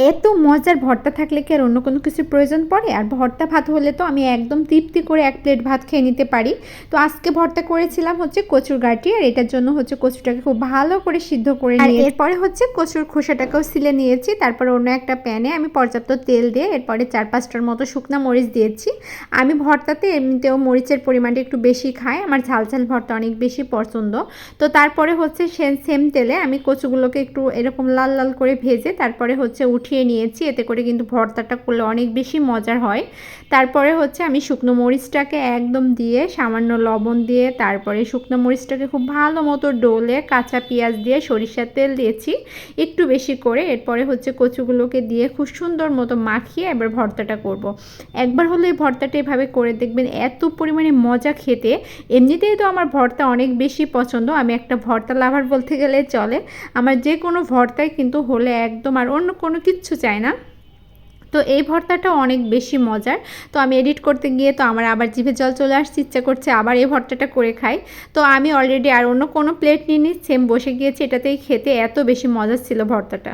এত মজার ভর্তা থাকলে কি আর অন্য কোনো কিছুর প্রয়োজন পড়ে? আর ভর্তা ভাত হলে তো আমি একদম তৃপ্তি করে ১ প্লেট ভাত খেয়ে নিতে পারি। তো আজকে ভর্তা করেছিলাম হচ্ছে কচুর গাঁটি, আর এটার জন্য হচ্ছে কচুটাকে খুব ভালো করে সিদ্ধ করে নিয়ে এরপরে হচ্ছে কচুর খোসাটাকেও ছিলে নিয়েছি। তারপরে অন্য একটা প্যানে আমি পর্যাপ্ত তেল দিয়ে এরপরে ৪-৫ টার মতো শুকনা মরিচ দিয়েছি। আমি ভর্তাতে এমনিতেও মরিচের পরিমাণটা একটু বেশি খাই, আমার ঝাল ঝাল ভর্তা অনেক বেশি পছন্দ। তো তারপরে হচ্ছে সেম তেলে আমি কচুগুলোকে একটু এরকম লাল লাল করে ভেজে তারপরে হচ্ছে উঠিয়ে নিয়েছি। এতে করে কিন্তু ভর্তাটা করলে অনেক বেশি মজার হয়। তারপরে হচ্ছে আমি শুকনো মরিচটাকে একদম দিয়ে সামান্য লবণ দিয়ে তারপরে শুকনো মরিচটাকে খুব ভালো মতো ডলে কাঁচা পেঁয়াজ দিয়ে সরিষার তেল দিয়েছি একটু বেশি করে। এরপরে হচ্ছে কচুগুলোকে দিয়ে খুব সুন্দর মতো মাখিয়ে এবার ভর্তাটা করব। একবার হলে এই ভর্তাটা এভাবে করে দেখবেন, এত পরিমাণে মজা খেতে। এমনিতেই তো আমার ভর্তা অনেক বেশি পছন্দ, আমি একটা ভর্তা লাভার বলতে গেলে চলে। আমার যে কোনো ভর্তাই কিন্তু হলে একদম আর অন্য কোনো কিচ্ছু চাই না। তো এই ভর্তাটা অনেক বেশি মজার। তো আমি এডিট করতে গিয়ে তো আমার আবার জিভে জল চলে আসছে, ইচ্ছা করছে আবার এই ভর্তাটা করে খাই। তো আমি অলরেডি আর অন্য কোনো প্লেট নিইনি, সেম বসে গিয়েছি এটাতেই খেতে, এত বেশি মজা ছিল ভর্তাটা।